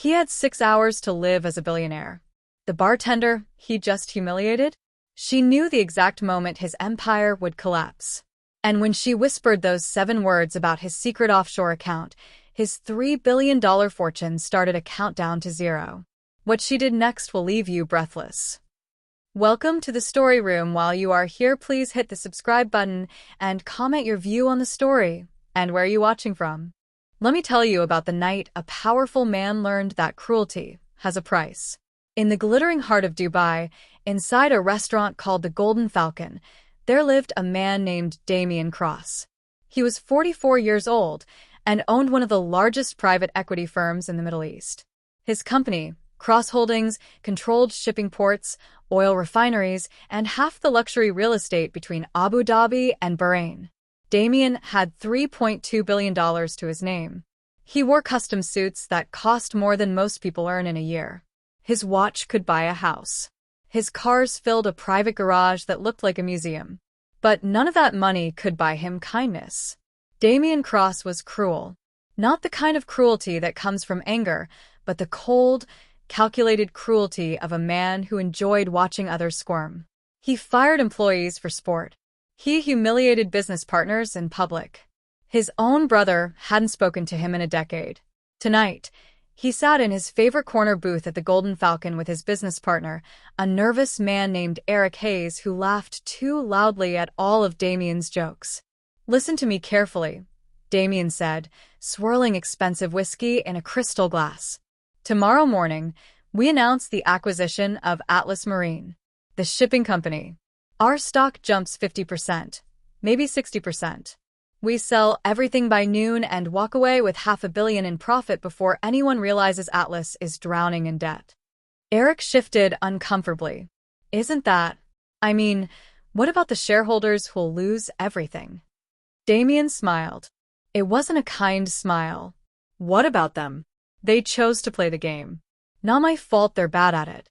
He had 6 hours to live as a billionaire. The bartender he just humiliated? She knew the exact moment his empire would collapse. And when she whispered those 7 words about his secret offshore account, his $3 billion fortune started a countdown to zero. What she did next will leave you breathless. Welcome to the story room. While you are here, please hit the subscribe button and comment your view on the story and where you're watching from. Let me tell you about the night a powerful man learned that cruelty has a price. In the glittering heart of Dubai, inside a restaurant called the Golden Falcon, there lived a man named Damien Cross. He was 44 years old and owned one of the largest private equity firms in the Middle East. His company, Cross Holdings, controlled shipping ports, oil refineries, and half the luxury real estate between Abu Dhabi and Bahrain. Damien had $3.2 billion to his name. He wore custom suits that cost more than most people earn in a year. His watch could buy a house. His cars filled a private garage that looked like a museum. But none of that money could buy him kindness. Damien Cross was cruel. Not the kind of cruelty that comes from anger, but the cold, calculated cruelty of a man who enjoyed watching others squirm. He fired employees for sport. He humiliated business partners in public. His own brother hadn't spoken to him in a decade. Tonight, he sat in his favorite corner booth at the Golden Falcon with his business partner, a nervous man named Eric Hayes who laughed too loudly at all of Damien's jokes. "Listen to me carefully," Damien said, swirling expensive whiskey in a crystal glass. "Tomorrow morning, we announce the acquisition of Atlas Marine, the shipping company. Our stock jumps 50%, maybe 60%. We sell everything by noon and walk away with $500 million in profit before anyone realizes Atlas is drowning in debt." Eric shifted uncomfortably. "Isn't that? What about the shareholders who'll lose everything?" Damien smiled. It wasn't a kind smile. "What about them? They chose to play the game. Not my fault they're bad at it."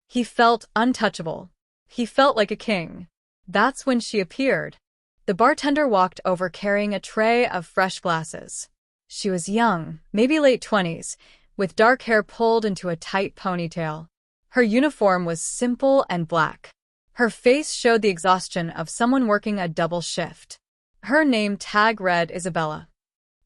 He felt untouchable. He felt like a king. That's when she appeared. The bartender walked over carrying a tray of fresh glasses. She was young, maybe late 20s, with dark hair pulled into a tight ponytail. Her uniform was simple and black. Her face showed the exhaustion of someone working a double shift. Her name tag read Isabella.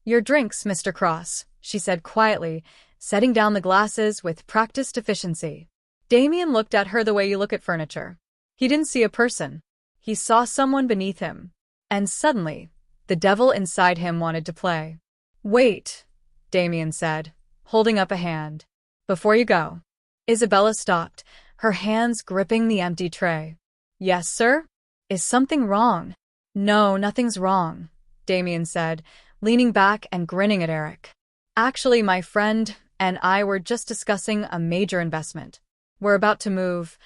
"Your drinks, Mr. Cross," she said quietly, setting down the glasses with practiced efficiency. Damien looked at her the way you look at furniture. He didn't see a person. He saw someone beneath him. And suddenly, the devil inside him wanted to play. "Wait," Damien said, holding up a hand. "Before you go." Isabella stopped, her hands gripping the empty tray. "Yes, sir? Is something wrong?" "No, nothing's wrong," Damien said, leaning back and grinning at Eric. "Actually, my friend and I were just discussing a major investment. We're about to move,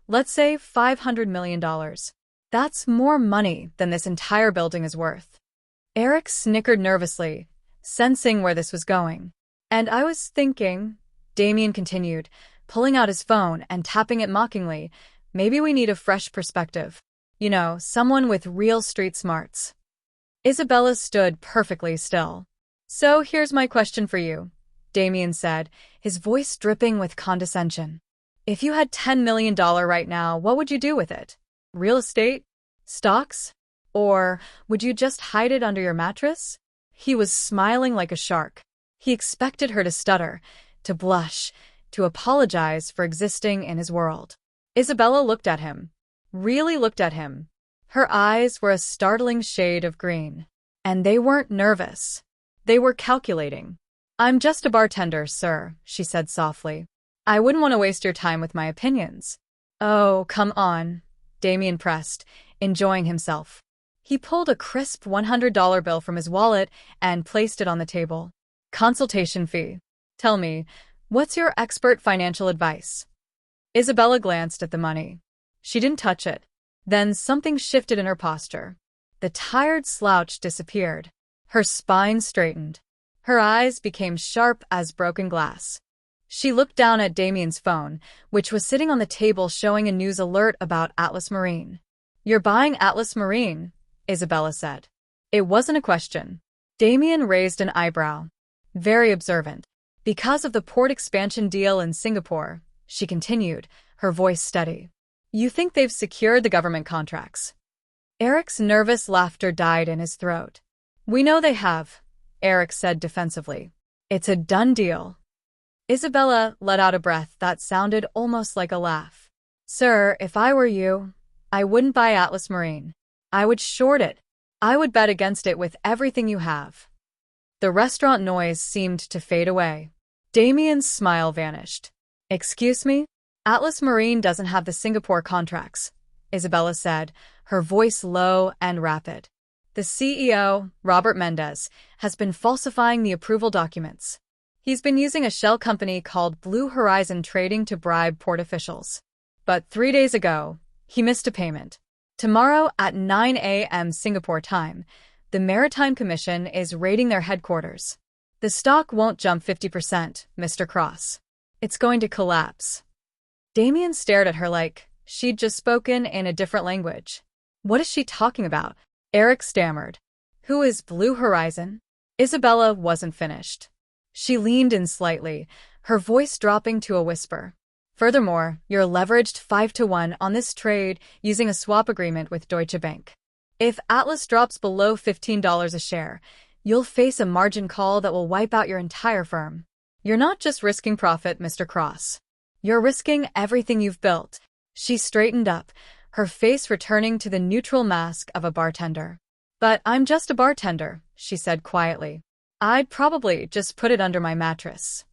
let's say $500 million. That's more money than this entire building is worth." Eric snickered nervously, sensing where this was going. "And I was thinking," Damien continued, pulling out his phone and tapping it mockingly, "maybe we need a fresh perspective. Someone with real street smarts." Isabella stood perfectly still. "So here's my question for you," Damien said, his voice dripping with condescension. "If you had $10 million right now, what would you do with it? Real estate? Stocks? Or would you just hide it under your mattress?" He was smiling like a shark. He expected her to stutter, to blush, to apologize for existing in his world. Isabella looked at him. Really looked at him. Her eyes were a startling shade of green. And they weren't nervous. They were calculating. "I'm just a bartender, sir," she said softly. "I wouldn't want to waste your time with my opinions." "Oh, come on," Damien pressed, enjoying himself. He pulled a crisp $100 bill from his wallet and placed it on the table. "Consultation fee. Tell me, what's your expert financial advice?" Isabella glanced at the money. She didn't touch it. Then something shifted in her posture. The tired slouch disappeared. Her spine straightened. Her eyes became sharp as broken glass. She looked down at Damien's phone, which was sitting on the table showing a news alert about Atlas Marine. "You're buying Atlas Marine," Isabella said. It wasn't a question. Damien raised an eyebrow. Very observant. Because of the port expansion deal in Singapore, she continued, her voice steady. You think they've secured the government contracts? Eric's nervous laughter died in his throat. We know they have, Eric said defensively. It's a done deal. Isabella let out a breath that sounded almost like a laugh. Sir, if I were you, I wouldn't buy Atlas Marine. I would short it. I would bet against it with everything you have. The restaurant noise seemed to fade away. Damien's smile vanished. Excuse me? Atlas Marine doesn't have the Singapore contracts, Isabella said, her voice low and rapid. The CEO, Robert Mendez, has been falsifying the approval documents. He's been using a shell company called Blue Horizon Trading to bribe port officials. But 3 days ago, he missed a payment. Tomorrow at 9 a.m. Singapore time, the Maritime Commission is raiding their headquarters. The stock won't jump 50%, Mr. Cross. It's going to collapse. Damien stared at her like she'd just spoken in a different language. What is she talking about? Eric stammered. Who is Blue Horizon? Isabella wasn't finished. She leaned in slightly, her voice dropping to a whisper. Furthermore, you're leveraged 5-to-1 on this trade using a swap agreement with Deutsche Bank. If Atlas drops below $15 a share, you'll face a margin call that will wipe out your entire firm. You're not just risking profit, Mr. Cross. You're risking everything you've built. She straightened up, her face returning to the neutral mask of a bartender. But I'm just a bartender, she said quietly. I'd probably just put it under my mattress.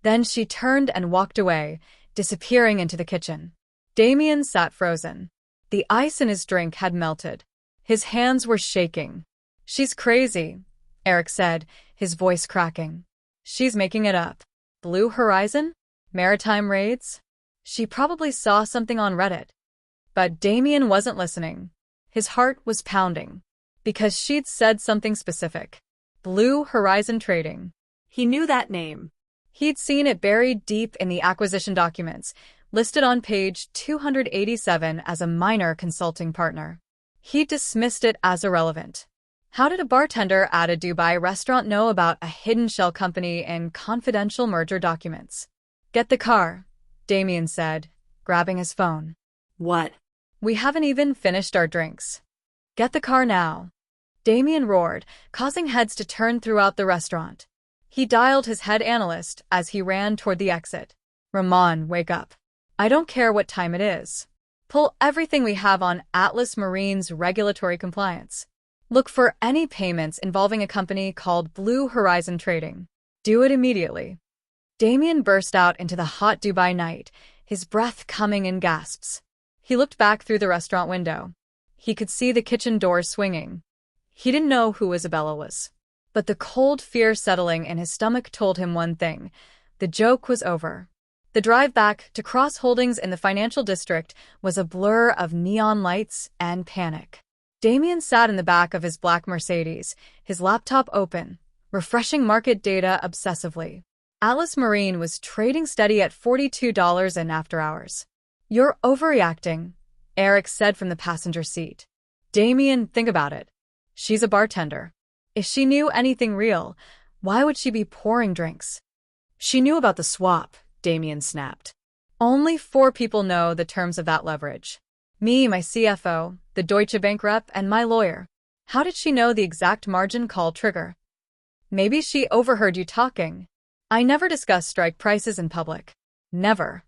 Then she turned and walked away, disappearing into the kitchen. Damien sat frozen. The ice in his drink had melted. His hands were shaking. She's crazy, Eric said, his voice cracking. She's making it up. Blue Horizon? Maritime raids? She probably saw something on Reddit. But Damien wasn't listening. His heart was pounding. Because she'd said something specific. Blue Horizon Trading. He knew that name. He'd seen it buried deep in the acquisition documents, listed on page 287 as a minor consulting partner. He dismissed it as irrelevant. How did a bartender at a Dubai restaurant know about a hidden shell company in confidential merger documents? Get the car, Damien said, grabbing his phone. What? We haven't even finished our drinks. Get the car now. Damien roared, causing heads to turn throughout the restaurant. He dialed his head analyst as he ran toward the exit. Ramon, wake up. I don't care what time it is. Pull everything we have on Atlas Marine's regulatory compliance. Look for any payments involving a company called Blue Horizon Trading. Do it immediately. Damien burst out into the hot Dubai night, his breath coming in gasps. He looked back through the restaurant window. He could see the kitchen doors swinging. He didn't know who Isabella was. But the cold fear settling in his stomach told him one thing. The joke was over. The drive back to Cross Holdings in the financial district was a blur of neon lights and panic. Damien sat in the back of his black Mercedes, his laptop open, refreshing market data obsessively. Atlas Marine was trading steady at $42 in after hours. You're overreacting, Eric said from the passenger seat. Damien, think about it. She's a bartender. If she knew anything real, why would she be pouring drinks? She knew about the swap, Damien snapped. Only 4 people know the terms of that leverage. Me, my CFO, the Deutsche Bank rep, and my lawyer. How did she know the exact margin call trigger? Maybe she overheard you talking. I never discuss strike prices in public. Never.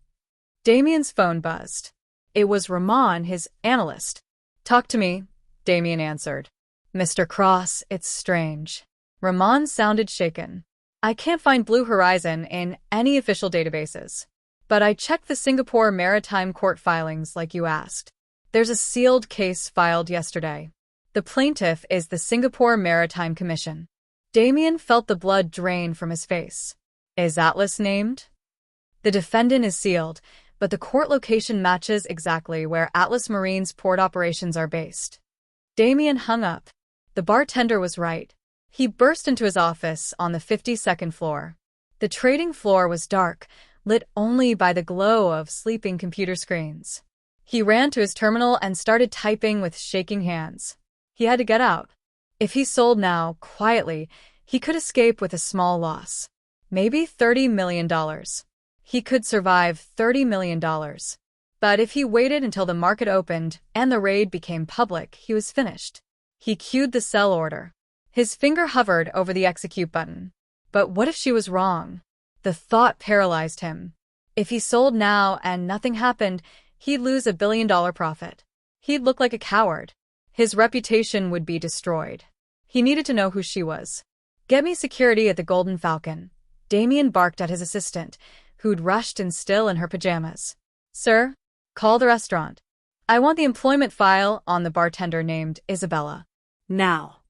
Damien's phone buzzed. It was Ramon, his analyst. Talk to me, Damien answered. Mr. Cross, it's strange. Ramon sounded shaken. I can't find Blue Horizon in any official databases. But I checked the Singapore Maritime Court filings like you asked. There's a sealed case filed yesterday. The plaintiff is the Singapore Maritime Commission. Damien felt the blood drain from his face. Is Atlas named? The defendant is sealed, but the court location matches exactly where Atlas Marine's port operations are based. Damien hung up. The bartender was right. He burst into his office on the 52nd floor. The trading floor was dark, lit only by the glow of sleeping computer screens. He ran to his terminal and started typing with shaking hands. He had to get out. If he sold now, quietly, he could escape with a small loss. maybe $30 million. He could survive $30 million. But if he waited until the market opened and the raid became public, he was finished. He cued the sell order. His finger hovered over the execute button. But what if she was wrong? The thought paralyzed him. If he sold now and nothing happened, he'd lose $1 billion profit. He'd look like a coward. His reputation would be destroyed. He needed to know who she was. "Get me security at the Golden Falcon." Damien barked at his assistant, who'd rushed in still in her pajamas. "Sir, call the restaurant. I want the employment file on the bartender named Isabella. Now."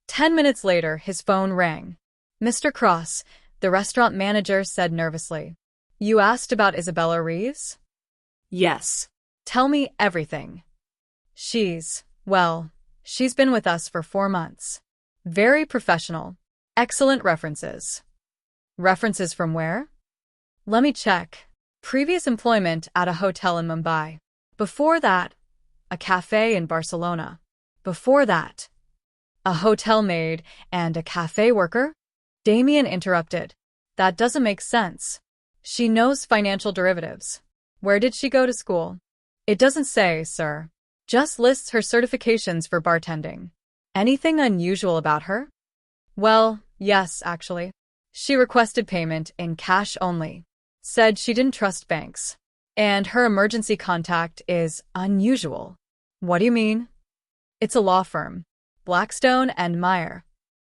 10 minutes later, his phone rang. "Mr. Cross," the restaurant manager said nervously. "You asked about Isabella Reeves?" Yes. "Tell me everything." Well, she's been with us for 4 months. Very professional. Excellent references." "References from where?" "Let me check. Previous employment at a hotel in Mumbai. Before that, a cafe in Barcelona. Before that, a hotel maid and a cafe worker?" Damien interrupted. "That doesn't make sense. She knows financial derivatives. Where did she go to school?" "It doesn't say, sir. Just lists her certifications for bartending." "Anything unusual about her?" "Well, yes, actually. She requested payment in cash only. Said she didn't trust banks. And her emergency contact is unusual." "What do you mean?" "It's a law firm. Blackstone and Meyer."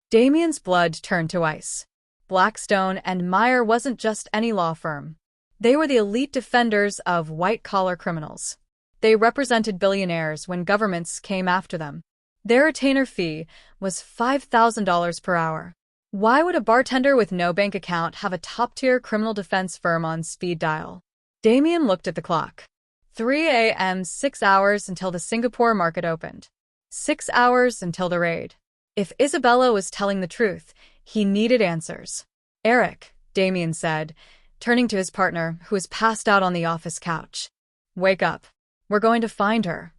Damien's blood turned to ice. Blackstone and Meyer wasn't just any law firm. They were the elite defenders of white-collar criminals. They represented billionaires when governments came after them. Their retainer fee was $5,000 per hour. Why would a bartender with no bank account have a top-tier criminal defense firm on speed dial? Damien looked at the clock. 3 a.m., 6 hours until the Singapore market opened. 6 hours until the raid. If Isabella was telling the truth, he needed answers. "Eric," Damien said, turning to his partner, who was passed out on the office couch. "Wake up. We're going to find her."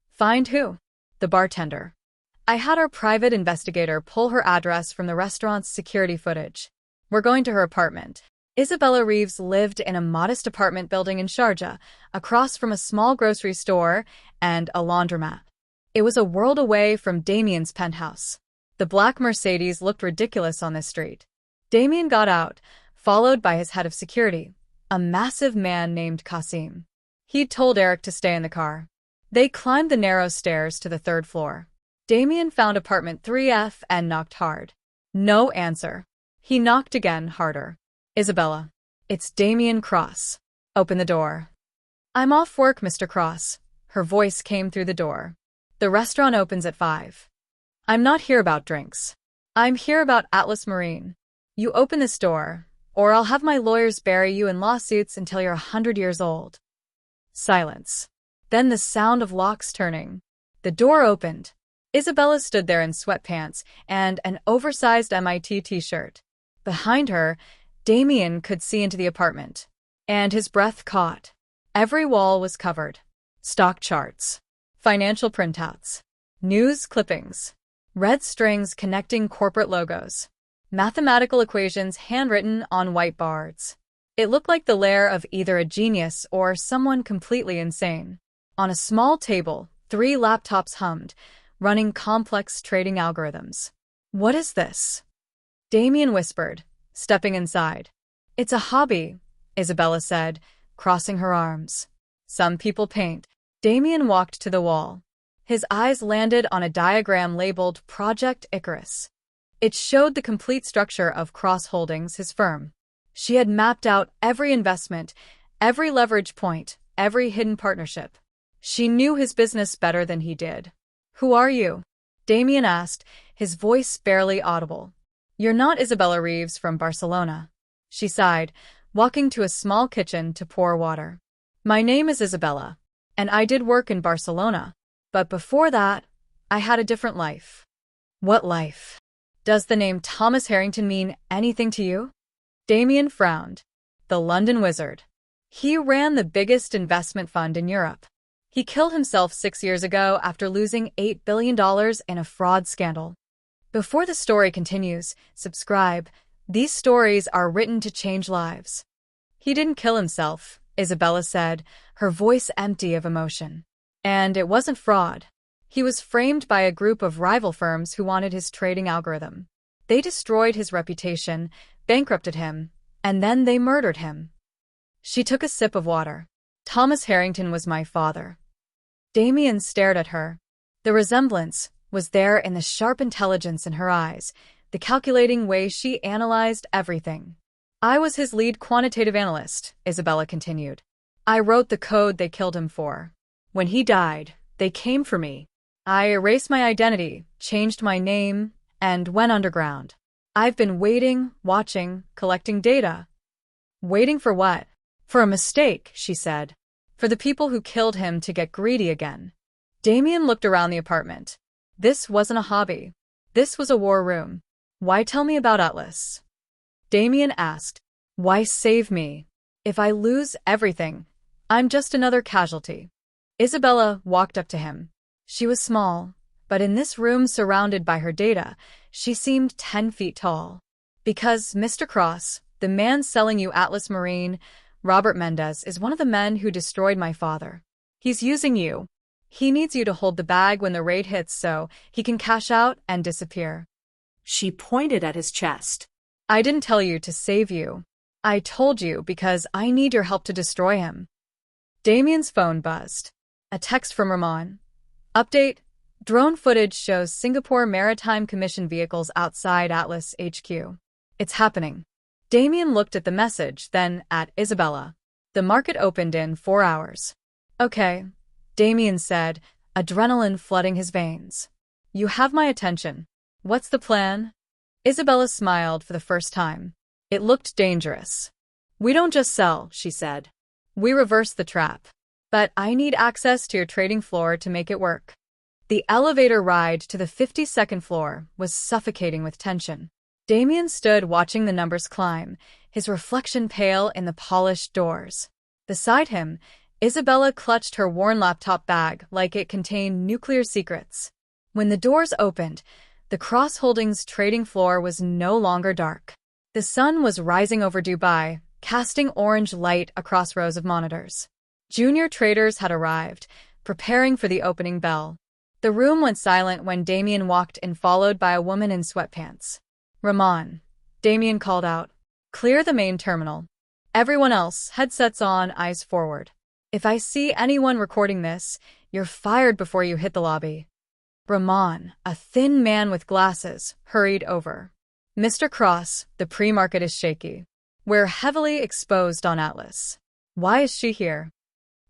"Find who?" "The bartender. I had our private investigator pull her address from the restaurant's security footage. We're going to her apartment." Isabella Reeves lived in a modest apartment building in Sharjah, across from a small grocery store and a laundromat. It was a world away from Damien's penthouse. The black Mercedes looked ridiculous on this street. Damien got out, followed by his head of security, a massive man named Qasim. He'd told Eric to stay in the car. They climbed the narrow stairs to the 3rd floor. Damien found apartment 3F and knocked hard. No answer. He knocked again, harder. "Isabella." "It's Damien Cross." "Open the door." "I'm off work, Mr. Cross." Her voice came through the door. "The restaurant opens at 5. I'm not here about drinks. I'm here about Atlas Marine. You open this door, or I'll have my lawyers bury you in lawsuits until you're 100 years old." Silence. Then the sound of locks turning. The door opened. Isabella stood there in sweatpants and an oversized MIT t-shirt. Behind her, Damien could see into the apartment. And his breath caught. Every wall was covered. Stock charts. Financial printouts. News clippings. Red strings connecting corporate logos. Mathematical equations handwritten on white boards. It looked like the lair of either a genius or someone completely insane. On a small table, 3 laptops hummed, running complex trading algorithms. "What is this?" Damien whispered, stepping inside. "It's a hobby," Isabella said, crossing her arms. "Some people paint." Damien walked to the wall. His eyes landed on a diagram labeled Project Icarus. It showed the complete structure of Cross Holdings, his firm. She had mapped out every investment, every leverage point, every hidden partnership. She knew his business better than he did. "Who are you?" Damien asked, his voice barely audible. "You're not Isabella Reeves from Barcelona." She sighed, walking to a small kitchen to pour water. "My name is Isabella, and I did work in Barcelona. But before that, I had a different life." "What life?" "Does the name Thomas Harrington mean anything to you?" Damien frowned. "The London Wizard. He ran the biggest investment fund in Europe. He killed himself 6 years ago after losing $8 billion in a fraud scandal." Before the story continues, subscribe. These stories are written to change lives. He didn't kill himself, Isabella said, her voice empty of emotion. And it wasn't fraud. He was framed by a group of rival firms who wanted his trading algorithm. They destroyed his reputation, bankrupted him, and then they murdered him. She took a sip of water. Thomas Harrington was my father. Damien stared at her. The resemblance was there in the sharp intelligence in her eyes, the calculating way she analyzed everything. I was his lead quantitative analyst, Isabella continued. I wrote the code they killed him for. When he died, they came for me. I erased my identity, changed my name, and went underground. I've been waiting, watching, collecting data. Waiting for what? For a mistake, she said. For the people who killed him to get greedy again. Damien looked around the apartment. This wasn't a hobby. This was a war room. Why tell me about Atlas? Damien asked. Why save me? If I lose everything, I'm just another casualty. Isabella walked up to him. She was small, but in this room surrounded by her data, she seemed 10 feet tall. Because, Mr. Cross, the man selling you Atlas Marine, Robert Mendez, is one of the men who destroyed my father. He's using you. He needs you to hold the bag when the raid hits so he can cash out and disappear. She pointed at his chest. I didn't tell you to save you. I told you because I need your help to destroy him. Damien's phone buzzed. A text from Ramon. Update. Drone footage shows Singapore Maritime Commission vehicles outside Atlas HQ. It's happening. Damien looked at the message, then at Isabella. The market opened in 4 hours. Okay, Damien said, adrenaline flooding his veins. You have my attention. What's the plan? Isabella smiled for the first time. It looked dangerous. We don't just sell, she said. We reverse the trap. But I need access to your trading floor to make it work. The elevator ride to the 52nd floor was suffocating with tension. Damien stood watching the numbers climb, his reflection pale in the polished doors. Beside him, Isabella clutched her worn laptop bag like it contained nuclear secrets. When the doors opened, the Cross Holdings trading floor was no longer dark. The sun was rising over Dubai, casting orange light across rows of monitors. Junior traders had arrived, preparing for the opening bell. The room went silent when Damien walked in, followed by a woman in sweatpants. Ramon, Damien called out. Clear the main terminal. Everyone else, headsets on, eyes forward. If I see anyone recording this, you're fired before you hit the lobby. Ramon, a thin man with glasses, hurried over. Mr. Cross, the pre-market is shaky. We're heavily exposed on Atlas. Why is she here?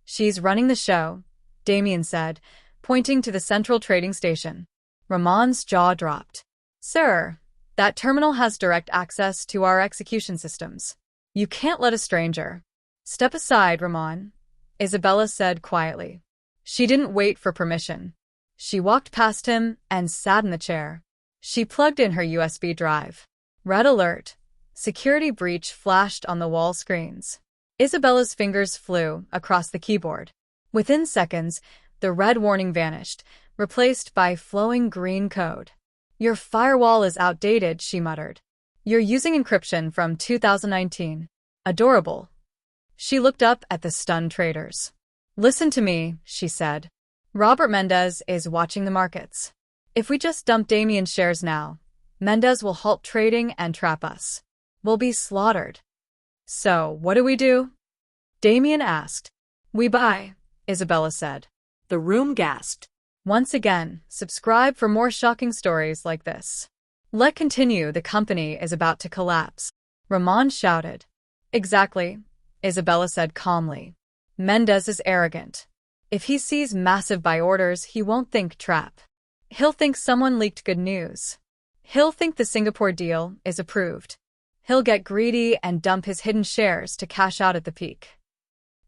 She's running the show, Damien said, pointing to the central trading station. Ramon's jaw dropped. Sir, that terminal has direct access to our execution systems. You can't let a stranger. Step aside, Ramon, Isabella said quietly. She didn't wait for permission. She walked past him and sat in the chair. She plugged in her USB drive. Red alert. Security breach flashed on the wall screens. Isabella's fingers flew across the keyboard. Within seconds, the red warning vanished, replaced by flowing green code. Your firewall is outdated, she muttered. You're using encryption from 2019. Adorable. She looked up at the stunned traders. Listen to me, she said. Robert Mendez is watching the markets. If we just dump Damien's shares now, Mendez will halt trading and trap us. We'll be slaughtered. So, what do we do? Damien asked. We buy, Isabella said. The room gasped. Once again, subscribe for more shocking stories like this. Let continue, the company is about to collapse. Ramon shouted. Exactly, Isabella said calmly. Mendez is arrogant. If he sees massive buy orders, he won't think trap. He'll think someone leaked good news. He'll think the Singapore deal is approved. He'll get greedy and dump his hidden shares to cash out at the peak.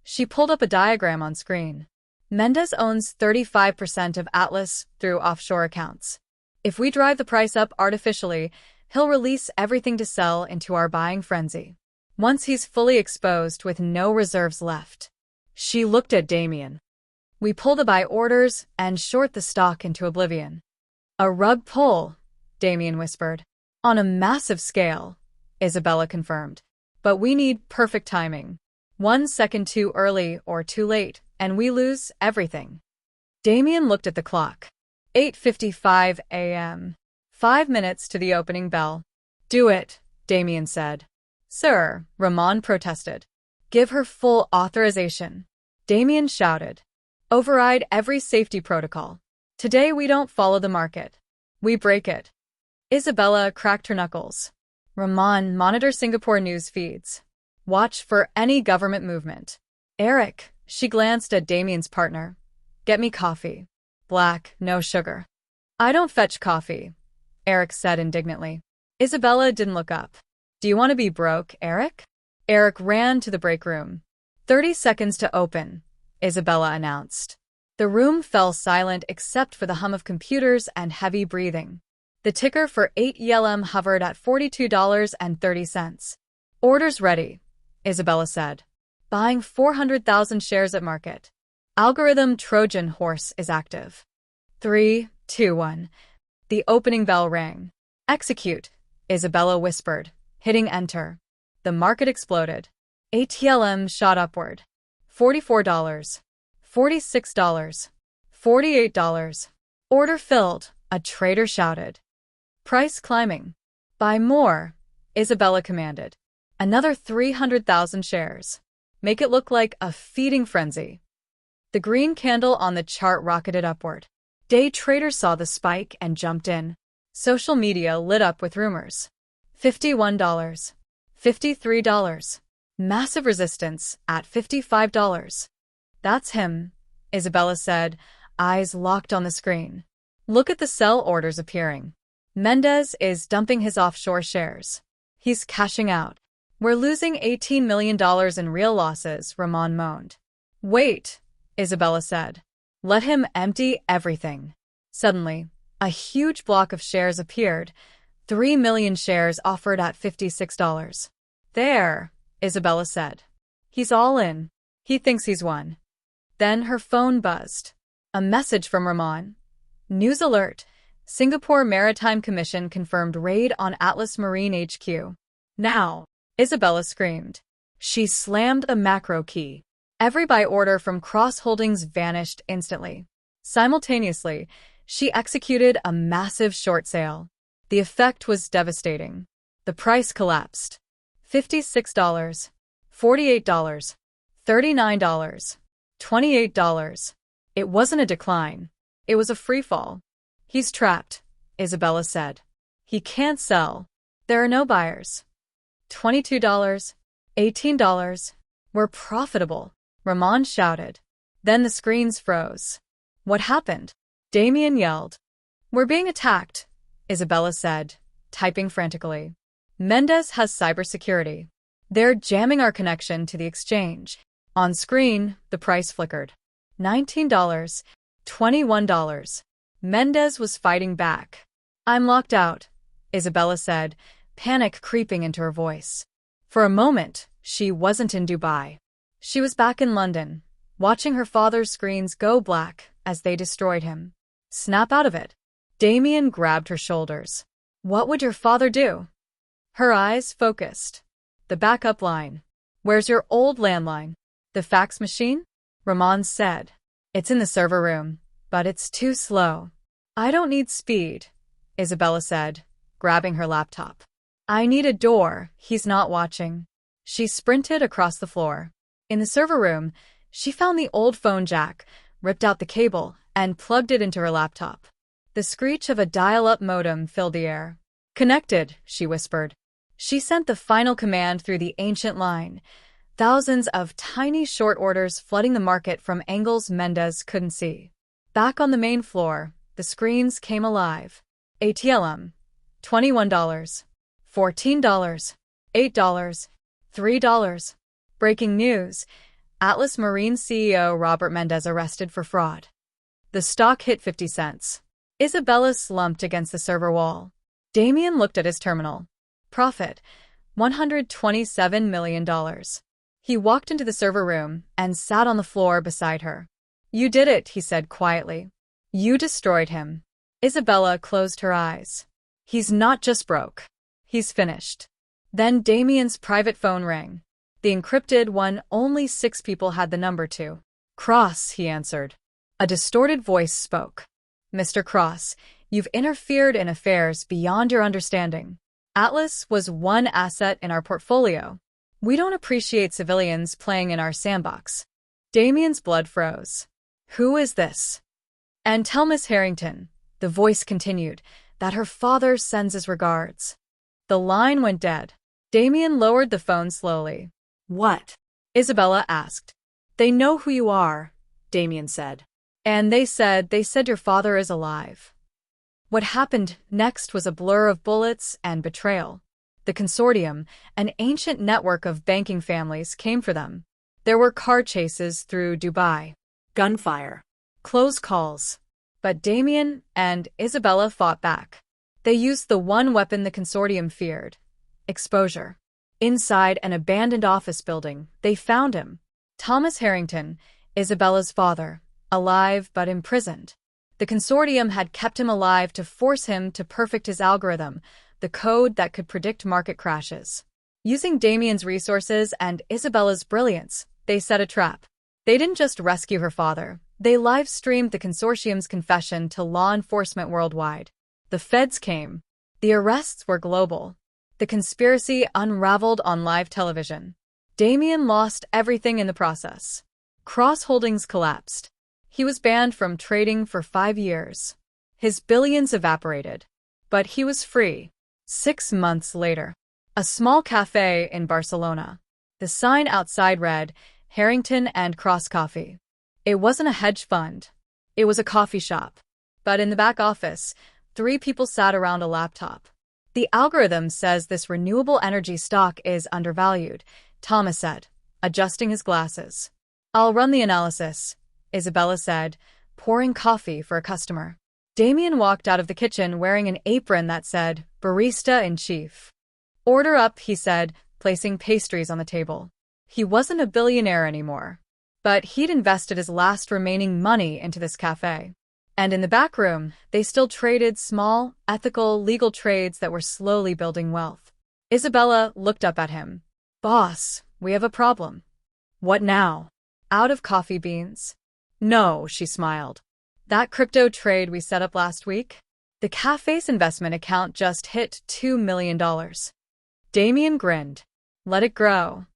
She pulled up a diagram on screen. Mendez owns 35% of Atlas through offshore accounts. If we drive the price up artificially, he'll release everything to sell into our buying frenzy. Once he's fully exposed with no reserves left. She looked at Damien. We pull the buy orders and short the stock into oblivion. A rug pull, Damien whispered. On a massive scale, Isabella confirmed. But we need perfect timing. 1 second too early or too late, and we lose everything. Damien looked at the clock. 8:55 a.m. 5 minutes to the opening bell. Do it, Damien said. Sir, Ramon protested. Give her full authorization. Damien shouted. Override every safety protocol. Today we don't follow the market. We break it. Isabella cracked her knuckles. Ramon, monitor Singapore news feeds. Watch for any government movement. Eric, she glanced at Damien's partner. Get me coffee. Black, no sugar. I don't fetch coffee, Eric said indignantly. Isabella didn't look up. Do you want to be broke, Eric? Eric ran to the break room. 30 seconds to open, Isabella announced. The room fell silent except for the hum of computers and heavy breathing. The ticker for 8ELM hovered at $42.30. Orders ready, Isabella said. Buying 400,000 shares at market. Algorithm Trojan horse is active. 3, 2, 1. The opening bell rang. Execute, Isabella whispered, hitting enter. The market exploded. ATLM shot upward. $44. $46. $48. Order filled, a trader shouted. Price climbing. Buy more, Isabella commanded. Another 300,000 shares. Make it look like a feeding frenzy. The green candle on the chart rocketed upward. Day traders saw the spike and jumped in. Social media lit up with rumors. $51. $53. Massive resistance at $55. That's him, Isabella said, eyes locked on the screen. Look at the sell orders appearing. Mendez is dumping his offshore shares. He's cashing out. We're losing $18 million in real losses, Ramon moaned. Wait, Isabella said. Let him empty everything. Suddenly, a huge block of shares appeared. 3 million shares offered at $56. There, Isabella said. He's all in. He thinks he's won. Then her phone buzzed. A message from Ramon. News alert. Singapore Maritime Commission confirmed raid on Atlas Marine HQ. Now, Isabella screamed. She slammed the macro key. Every buy order from Cross Holdings vanished instantly. Simultaneously, she executed a massive short sale. The effect was devastating. The price collapsed. $56, $48, $39, $28. It wasn't a decline. It was a freefall. He's trapped, Isabella said. He can't sell. There are no buyers. $22, $18. We're profitable, Ramon shouted. Then the screens froze. What happened? Damien yelled. We're being attacked, Isabella said, typing frantically. Mendez has cybersecurity. They're jamming our connection to the exchange. On screen, the price flickered. $19, $21. Mendez was fighting back. I'm locked out, Isabella said, panic creeping into her voice. For a moment, she wasn't in Dubai. She was back in London, watching her father's screens go black as they destroyed him. Snap out of it. Damien grabbed her shoulders. What would your father do? Her eyes focused. The backup line. Where's your old landline? The fax machine? Ramon said. It's in the server room, but it's too slow. I don't need speed, Isabella said, grabbing her laptop. I need a door. He's not watching. She sprinted across the floor. In the server room, she found the old phone jack, ripped out the cable, and plugged it into her laptop. The screech of a dial-up modem filled the air. Connected, she whispered. She sent the final command through the ancient line. Thousands of tiny short orders flooding the market from angles Mendez couldn't see. Back on the main floor, the screens came alive. ATLM. $21. $14. $8. $3. Breaking news. Atlas Marine CEO Robert Mendez arrested for fraud. The stock hit 50 cents. Isabella slumped against the server wall. Damien looked at his terminal. Profit. $127 million. He walked into the server room and sat on the floor beside her. You did it, he said quietly. You destroyed him. Isabella closed her eyes. He's not just broke. He's finished. Then Damien's private phone rang. The encrypted one only 6 people had the number to. "Cross," he answered. A distorted voice spoke. "Mr. Cross, you've interfered in affairs beyond your understanding. Atlas was one asset in our portfolio. We don't appreciate civilians playing in our sandbox." Damien's blood froze. "Who is this?" "And tell Miss Harrington," the voice continued, "that her father sends his regards." The line went dead. Damien lowered the phone slowly. "What?" Isabella asked. "They know who you are," Damien said. "And they said your father is alive." What happened next was a blur of bullets and betrayal. The consortium, an ancient network of banking families, came for them. There were car chases through Dubai. Gunfire. Close calls. But Damien and Isabella fought back. They used the one weapon the consortium feared: exposure. Inside an abandoned office building, they found him. Thomas Harrington, Isabella's father, alive but imprisoned. The consortium had kept him alive to force him to perfect his algorithm, the code that could predict market crashes. Using Damien's resources and Isabella's brilliance, they set a trap. They didn't just rescue her father, they live-streamed the consortium's confession to law enforcement worldwide. The feds came. The arrests were global. The conspiracy unraveled on live television. Damien lost everything in the process. Cross Holdings collapsed. He was banned from trading for 5 years. His billions evaporated. But he was free. 6 months later. A small cafe in Barcelona. The sign outside read, "Harrington and Cross Coffee." It wasn't a hedge fund. It was a coffee shop. But in the back office, 3 people sat around a laptop. "The algorithm says this renewable energy stock is undervalued," Thomas said, adjusting his glasses. "I'll run the analysis," Isabella said, pouring coffee for a customer. Damien walked out of the kitchen wearing an apron that said, "Barista-in-Chief." "Order up," he said, placing pastries on the table. He wasn't a billionaire anymore. But he'd invested his last remaining money into this cafe. And in the back room, they still traded small, ethical, legal trades that were slowly building wealth. Isabella looked up at him. "Boss, we have a problem." "What now?" "Out of coffee beans." "No," she smiled. "That crypto trade we set up last week? The cafe's investment account just hit $2 million. Damien grinned. "Let it grow."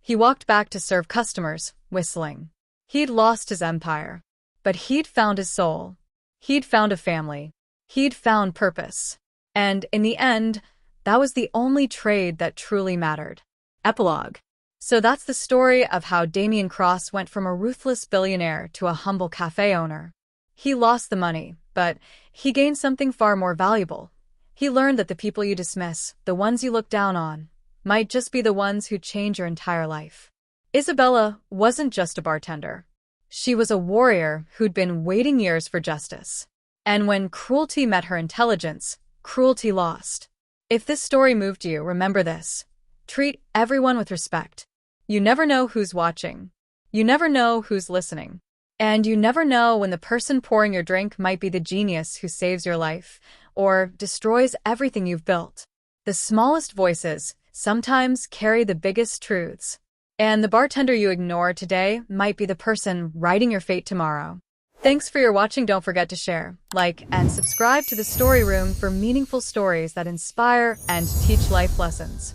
He walked back to serve customers, whistling. He'd lost his empire. But he'd found his soul. He'd found a family. He'd found purpose. And in the end, that was the only trade that truly mattered. Epilogue. So that's the story of how Damien Cross went from a ruthless billionaire to a humble cafe owner. He lost the money, but he gained something far more valuable. He learned that the people you dismiss, the ones you look down on, might just be the ones who change your entire life. Isabella wasn't just a bartender. She was a warrior who'd been waiting years for justice. And when cruelty met her intelligence, cruelty lost. If this story moved you, remember this. Treat everyone with respect. You never know who's watching. You never know who's listening. And you never know when the person pouring your drink might be the genius who saves your life or destroys everything you've built. The smallest voices sometimes carry the biggest truths. And the bartender you ignore today might be the person writing your fate tomorrow. Thanks for your watching. Don't forget to share, like, and subscribe to the Story Room for meaningful stories that inspire and teach life lessons.